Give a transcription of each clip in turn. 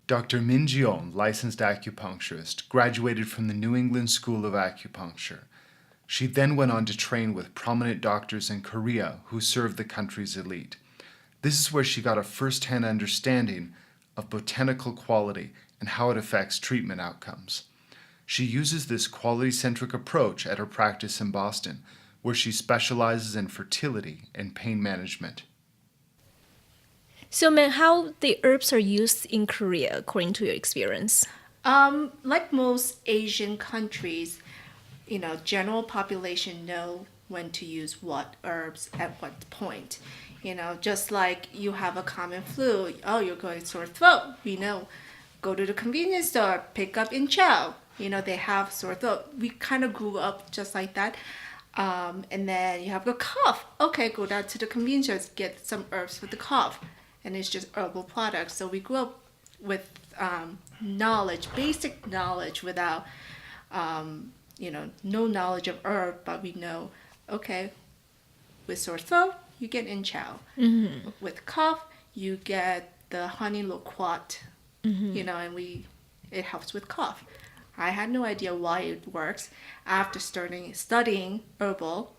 Dr. Min Jeon, licensed acupuncturist, graduated from the New England School of Acupuncture. She then went on to train with prominent doctors in Korea who served the country's elite. This is where she got a first-hand understanding of botanical quality and how it affects treatment outcomes. She uses this quality-centric approach at her practice in Boston, where she specializes in fertility and pain management. So, man, how the herbs are used in Korea, according to your experience? Like most Asian countries, general population know when to use what herbs at what point. Just like you have a common flu, oh, you're going sore throat, go to the convenience store, pick up in chow. They have sore throat. We kind of grew up just like that. And then you have a cough. Okay, go down to the convenience store, get some herbs for the cough. And it's just herbal products. So we grew up with knowledge, basic knowledge without, no knowledge of herb, but we know, okay, with sore throat, you get in chow. Mm-hmm. With cough, you get the honey loquat, and it helps with cough. I had no idea why it works. After studying herbal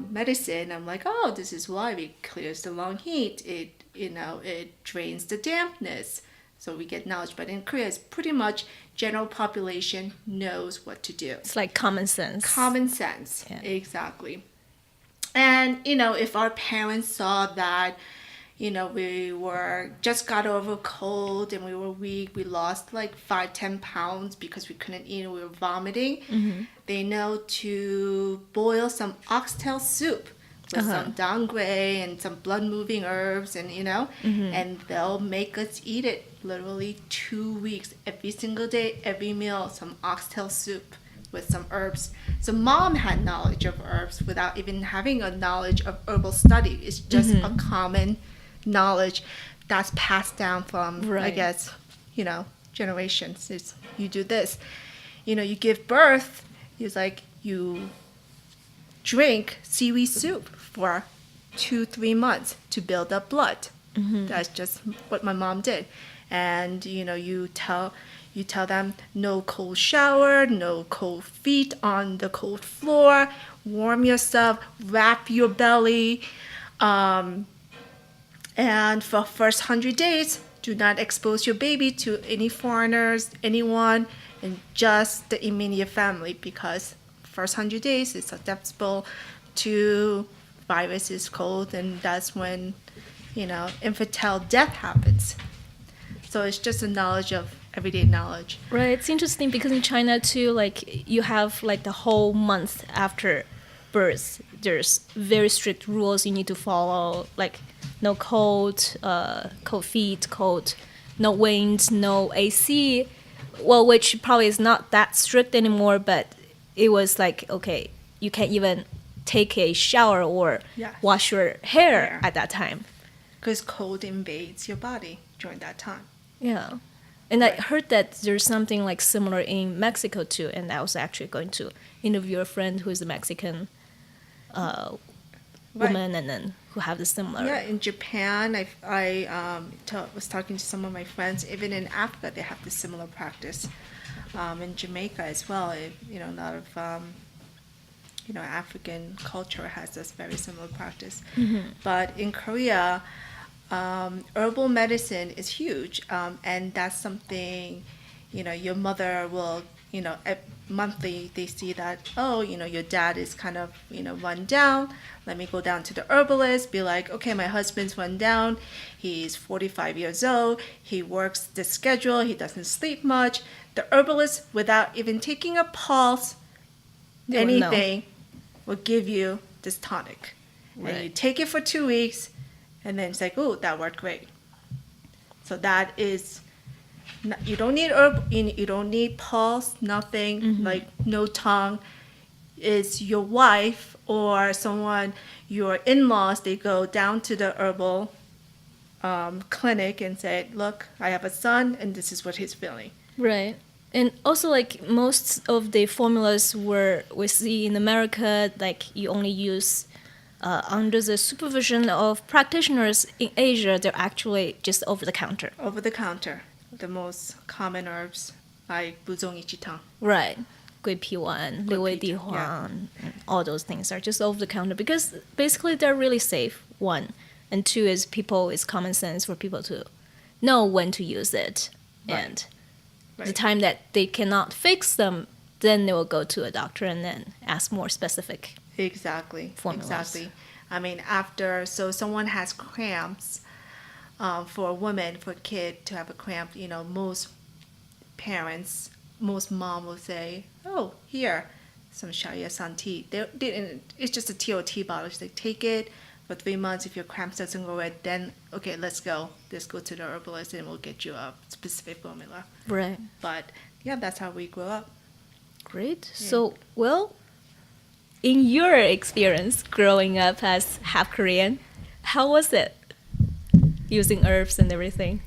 medicine, I'm like, oh, this is why it clears the lung heat. It drains the dampness. So we get knowledge. But in Korea, it's pretty much general population knows what to do. It's like common sense. Common sense, yeah. Exactly. And, if our parents saw that, we were just got over a cold and we were weak, we lost like 5-10 pounds because we couldn't eat and we were vomiting. Mm-hmm. They know to boil some oxtail soup with some dangui and some blood-moving herbs and, and they'll make us eat it literally 2 weeks, every single day, every meal, some oxtail soup with some herbs. So mom had knowledge of herbs without even having a knowledge of herbal study. It's just a common knowledge that's passed down from, right. I guess, generations. It's, you do this. You give birth, it's like you drink seaweed soup for 2-3 months to build up blood. Mm-hmm. That's just what my mom did. And, you tell them no cold shower, no cold feet on the cold floor, warm yourself, wrap your belly. And for first 100 days, do not expose your baby to any foreigners, anyone, and just the immediate family, because first 100 days is susceptible to viruses, cold, and that's when, infantile death happens. So it's just a knowledge of everyday knowledge. Right. It's interesting because in China too, like you have like the whole month after birth, there's very strict rules you need to follow, like no cold, cold feet, no wind, no AC. Well, which probably is not that strict anymore, but it was like, okay, you can't even take a shower or wash your hair at that time. Because cold invades your body during that time. Yeah. And I heard that there's something like similar in Mexico too, and I was actually going to interview a friend who is a Mexican woman, and then who have the similar. Yeah, in Japan, I was talking to some of my friends. Even in Africa, they have the similar practice. In Jamaica as well, a lot of African culture has this very similar practice. Mm-hmm. But in Korea, herbal medicine is huge, and that's something, your mother will, monthly they see that, your dad is kind of, run down. Let me go down to the herbalist, be like, okay, my husband's run down. He's 45 years old. He works this schedule. He doesn't sleep much. The herbalist, without even taking a pulse, anything, will give you this tonic. Right. And you take it for 2 weeks, and then it's like, oh, that worked great. So that is, you don't need herb, you don't need pulse, nothing, like no tongue. It's your wife or someone, your in-laws, they go down to the herbal clinic and say, look, I have a son, and this is what he's feeling. Right. And also, like, most of the formulas we see in America, like, you only use under the supervision of practitioners. In Asia, they're actually just over the counter. Over the counter. the most common herbs like buzong ichitang. Right. 桂皮丸, 六味地 yeah. 黄, all those things are just over the counter because basically they're really safe, one. And two is it's common sense for people to know when to use it. Right. And the Right. time that they cannot fix them, then they will go to a doctor and then ask more specific. Exactly. Formulas. Exactly. I mean, so someone has cramps, for a woman, for a kid to have a cramp, most parents, most mom will say, oh, here, some Shaoyasan tea. It's just a TOT bottle. They take it for 3 months. If your cramps doesn't go away, then, okay, let's go. Let's go to the herbalist and we'll get you a specific formula. Right. But, yeah, that's how we grew up. Great. So, well, in your experience growing up as half Korean, how was it using herbs and everything?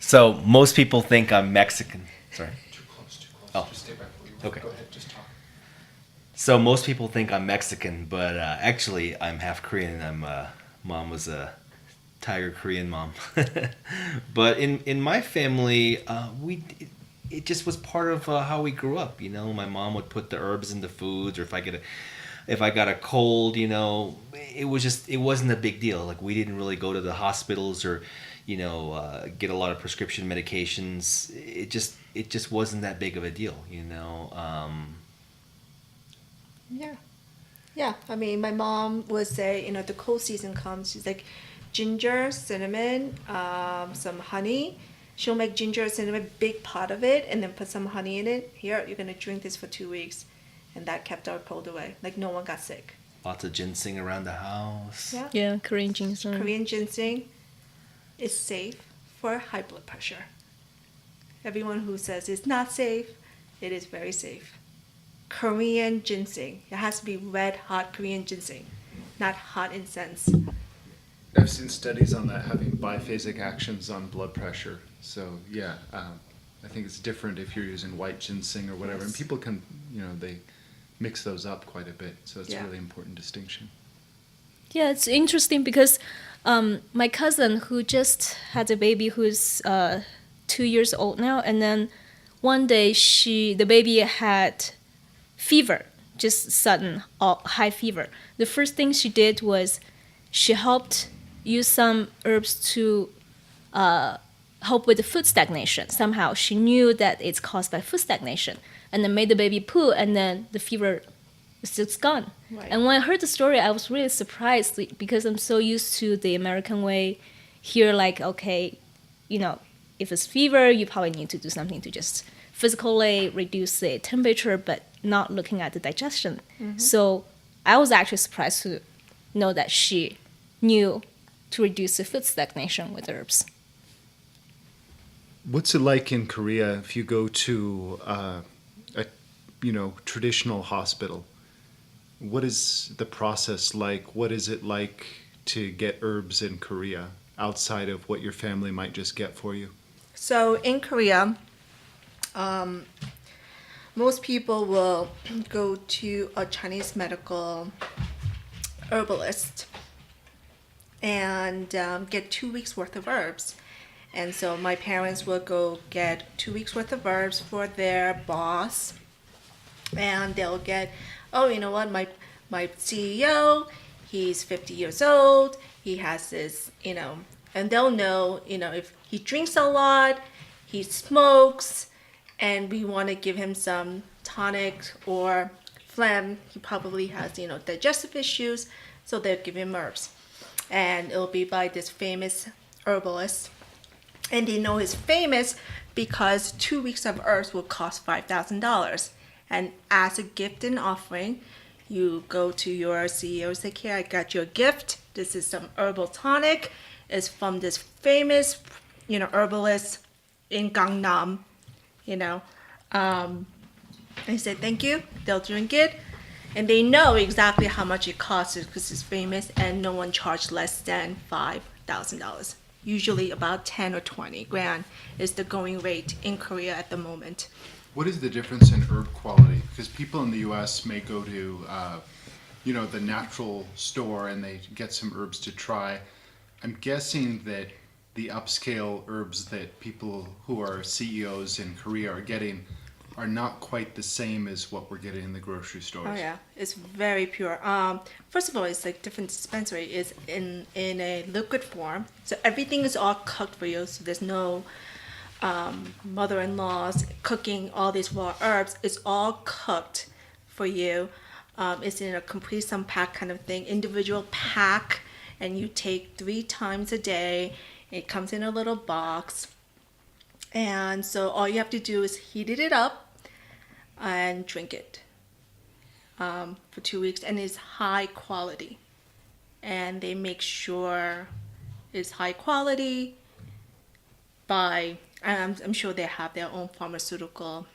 So most people think I'm Mexican. Sorry. Too close. Oh. Just stay back where you Okay. Go ahead, just talk. So most people think I'm Mexican, but actually I'm half Korean. Mom was a Tiger Korean mom. But in my family, it just was part of how we grew up. My mom would put the herbs in the foods, or if I got a cold, it wasn't a big deal. Like we didn't really go to the hospitals or get a lot of prescription medications. It just wasn't that big of a deal. Yeah. Yeah. I mean, my mom would say, the cold season comes, she's like, ginger, cinnamon, some honey. She'll make ginger, cinnamon, big pot of it, and then put some honey in it. Here, you're going to drink this for 2 weeks. And that kept our cold away. Like, no one got sick. Lots of ginseng around the house. Yeah. Yeah, Korean ginseng. Korean ginseng is safe for high blood pressure. Everyone who says it's not safe, it is very safe. Korean ginseng. It has to be red hot Korean ginseng, not hot incense. I've seen studies on that having biphasic actions on blood pressure. So yeah, I think it's different if you're using white ginseng or whatever. And Yes. people can, they mix those up quite a bit. So it's Yeah. a really important distinction. Yeah, it's interesting because my cousin who just had a baby who's 2 years old now, and then one day the baby had fever, just sudden high fever. The first thing she did was she helped use some herbs to help with the food stagnation. Somehow she knew that it's caused by food stagnation, and then made the baby poo, and then the fever is just gone. Right. And when I heard the story, I was really surprised because I'm so used to the American way. Here, like, okay, if it's fever, you probably need to do something to just physically reduce the temperature, but not looking at the digestion. Mm-hmm. So I was actually surprised to know that she knew to reduce the food stagnation with herbs. What's it like in Korea if you go to a traditional hospital? What is the process like? What is it like to get herbs in Korea outside of what your family might just get for you? So in Korea, most people will go to a Chinese medical herbalist and get 2 weeks worth of herbs. And so my parents will go get 2 weeks worth of herbs for their boss, and they'll get, oh, you know what, my CEO, he's 50 years old, he has this, and they'll know, if he drinks a lot, he smokes, and we want to give him some tonic or phlegm. He probably has, digestive issues, so they'll give him herbs. And it'll be by this famous herbalist. And they know he's famous because 2 weeks of herbs will cost $5,000. And as a gift and offering, you go to your CEO and say, "Here, I got you a gift. This is some herbal tonic. It's from this famous, herbalist in Gangnam, And he said, thank you. They'll drink it. And they know exactly how much it costs because it's famous, and no one charged less than $5,000. Usually about 10 or 20 grand is the going rate in Korea at the moment. What is the difference in herb quality? Because people in the U.S. may go to, the natural store and they get some herbs to try. I'm guessing that the upscale herbs that people who are CEOs in Korea are getting are not quite the same as what we're getting in the grocery stores. Oh yeah, it's very pure. First of all, it's like different dispensary is in a liquid form, so everything is all cooked for you. So there's no mother-in-laws cooking all these raw herbs. It's all cooked for you. It's in a complete some pack kind of thing, individual pack, and you take 3 times a day. It comes in a little box, and so all you have to do is heat it up and drink it for 2 weeks, and it's high quality, and they make sure it's high quality by I'm sure they have their own pharmaceutical.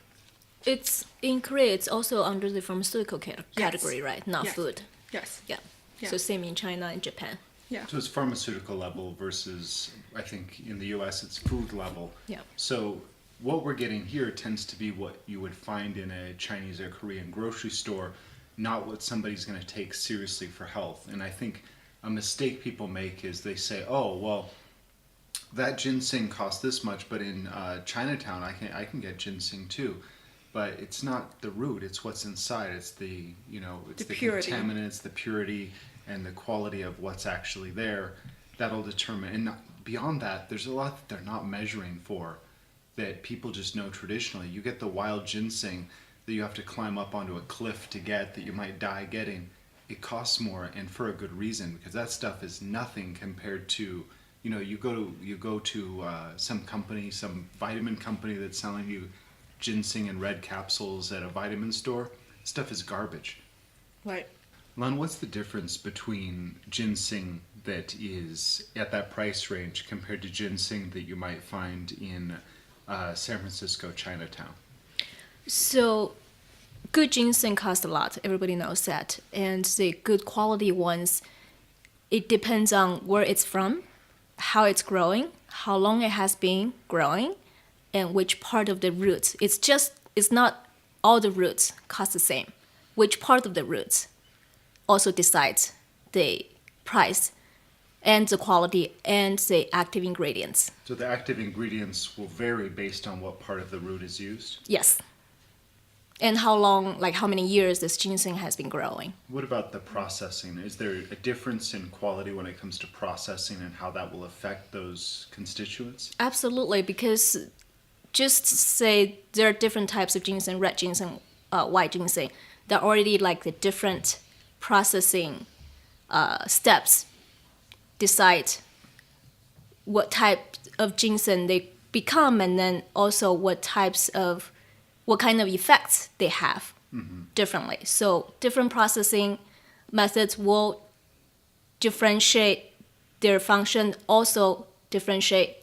It's in Korea. It's also under the pharmaceutical category, right? Not Yes. food. Yes. Yeah. Yeah. So same in China and Japan. Yeah. So it's pharmaceutical level versus, I think, in the US it's food level. Yeah. So what we're getting here tends to be what you would find in a Chinese or Korean grocery store, not what somebody's going to take seriously for health. And I think a mistake people make is they say, oh, well, that ginseng costs this much, but in Chinatown I can get ginseng too. But it's not the root, it's what's inside. It's the, it's the purity. contaminants, the purity, and the quality of what's actually there. That'll determine. And beyond that, there's a lot that they're not measuring for that people just know traditionally. You get the wild ginseng that you have to climb up onto a cliff to get, that you might die getting. It costs more, and for a good reason, because that stuff is nothing compared to, you go to some company, some vitamin company that's selling you ginseng in red capsules at a vitamin store. Stuff is garbage. Right. Lon, what's the difference between ginseng that is at that price range compared to ginseng that you might find in San Francisco, Chinatown? So good ginseng costs a lot. Everybody knows that. And the good quality ones, it depends on where it's from, how it's growing, how long it has been growing, and which part of the roots. It's not all the roots cost the same. Which part of the roots also decides the price and the quality and the active ingredients. So the active ingredients will vary based on what part of the root is used? Yes. And how long, like how many years this ginseng has been growing. What about the processing? Is there a difference in quality when it comes to processing and how that will affect those constituents? Absolutely, because just say there are different types of ginseng, red ginseng, white ginseng. There are already like the different processing steps decide what type of ginseng they become, and then also what kind of effects they have differently. So different processing methods will differentiate their function, also differentiate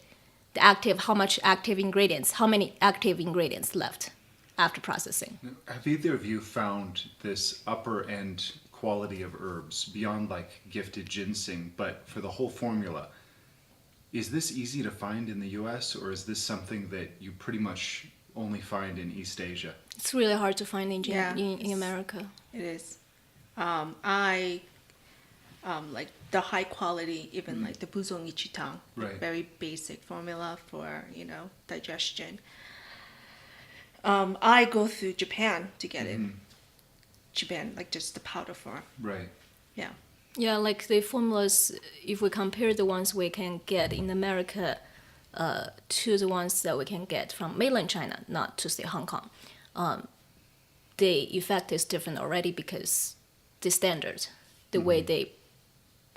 how many active ingredients left after processing. Have either of you found this upper end quality of herbs beyond like gifted ginseng, but for the whole formula? Is this easy to find in the US, or is this something that you pretty much only find in East Asia? It's really hard to find in Yeah, in America. It is. Like the high quality, even like the buzong ichitang, Right. very basic formula for digestion. I go through Japan to get it. Japan, like just the powder form. Right. Yeah. Yeah, like the formulas, if we compare the ones we can get in America to the ones that we can get from mainland China, not to say Hong Kong, the effect is different already because the standard, the way they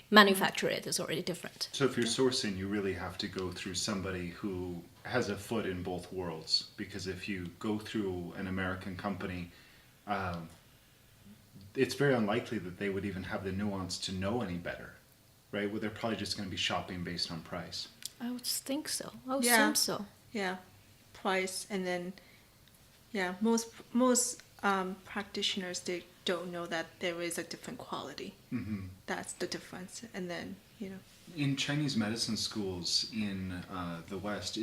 manufacture it is already different. So if you're sourcing, you really have to go through somebody who has a foot in both worlds, because if you go through an American company, it's very unlikely that they would even have the nuance to know any better, right? Well, they're probably just going to be shopping based on price. I would think so. I would Yeah. assume so. Yeah. Price, and then most practitioners, they don't know that there is a different quality. That's the difference. And then in Chinese medicine schools in the West,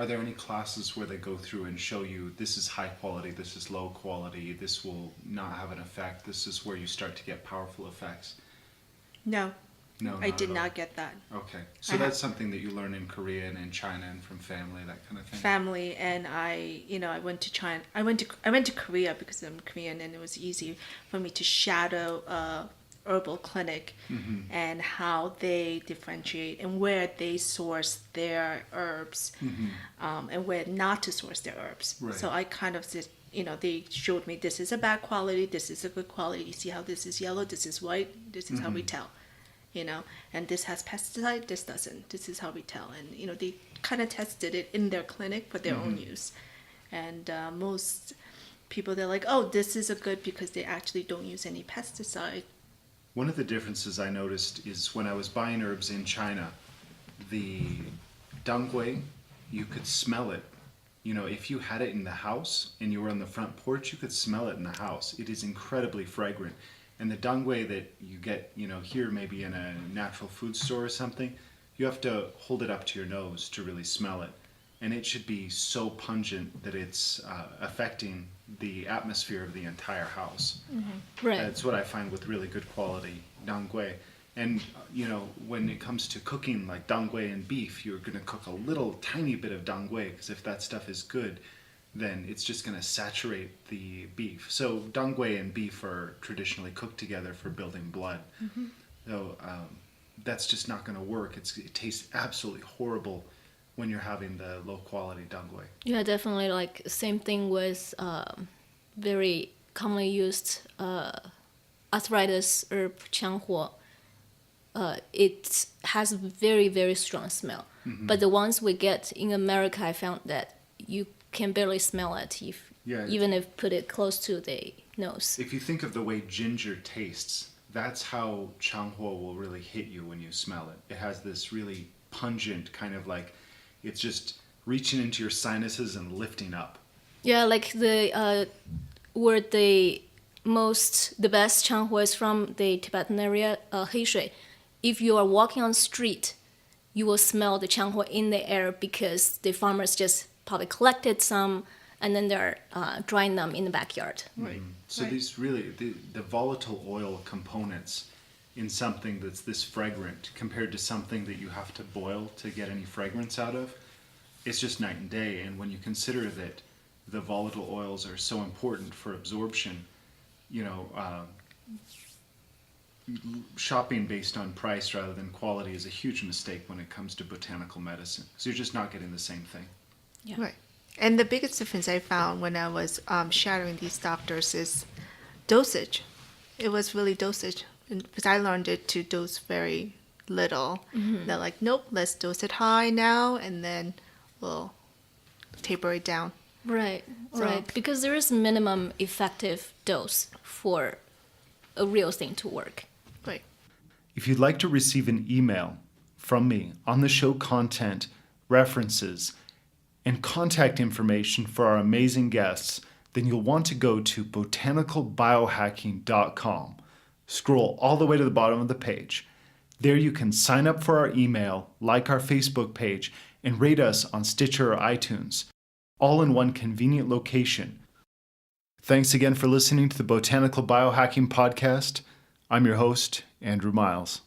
are there any classes where they go through and show you this is high quality, this is low quality, this will not have an effect, this is where you start to get powerful effects? No, No, I did at all. not get that. Okay, so that's something that you learn in Korea and in China and from family, that kind of thing. Family, and I went to China. I went to Korea because I'm Korean, and it was easy for me to shadow a herbal clinic and how they differentiate and where they source their herbs, and where not to source their herbs. Right. So I kind of said, they showed me this is a bad quality, this is a good quality. You see how this is yellow, this is white, this is how we tell. And this has pesticide, this doesn't. This is how we tell. And, they kind of tested it in their clinic for their own use. And most people, they're like, oh, this is a good because they actually don't use any pesticide. One of the differences I noticed is when I was buying herbs in China, the dangui, you could smell it. If you had it in the house and you were on the front porch, you could smell it in the house. It is incredibly fragrant. And the dangui that you get, here maybe in a natural food store or something, you have to hold it up to your nose to really smell it. And it should be so pungent that it's affecting the atmosphere of the entire house. Right. That's what I find with really good quality dangui. And, when it comes to cooking like dangui and beef, you're going to cook a little tiny bit of dangui, because if that stuff is good, then it's just going to saturate the beef. So dangui and beef are traditionally cooked together for building blood. So that's just not going to work. It tastes absolutely horrible when you're having the low quality dangui. Yeah, definitely. Like same thing with very commonly used arthritis herb Qianghuo. It has very, very strong smell. But the ones we get in America, I found that you can barely smell it even if put it close to the nose. If you think of the way ginger tastes, that's how Qianghuo will really hit you when you smell it. It has this really pungent kind of like, it's just reaching into your sinuses and lifting up. Yeah, like the where the best Qianghuo is from, the Tibetan area, Heishui. If you are walking on the street, you will smell the Qianghuo in the air because the farmers just probably collected some and then they're drying them in the backyard. Right. So these really, the volatile oil components in something that's this fragrant compared to something that you have to boil to get any fragrance out of, it's just night and day. And when you consider that the volatile oils are so important for absorption, shopping based on price rather than quality is a huge mistake when it comes to botanical medicine. So you're just not getting the same thing. Yeah. Right. And the biggest difference I found when I was shadowing these doctors is dosage. It was really dosage. Because I learned it to dose very little. They're like, nope, let's dose it high now, and then we'll taper it down. Right, So- right. Because there is minimum effective dose for a real thing to work. Right. If you'd like to receive an email from me on the show content, references, and contact information for our amazing guests, then you'll want to go to botanicalbiohacking.com. Scroll all the way to the bottom of the page. There you can sign up for our email, like our Facebook page, and rate us on Stitcher or iTunes, all in one convenient location. Thanks again for listening to the Botanical Biohacking Podcast. I'm your host, Andrew Miles.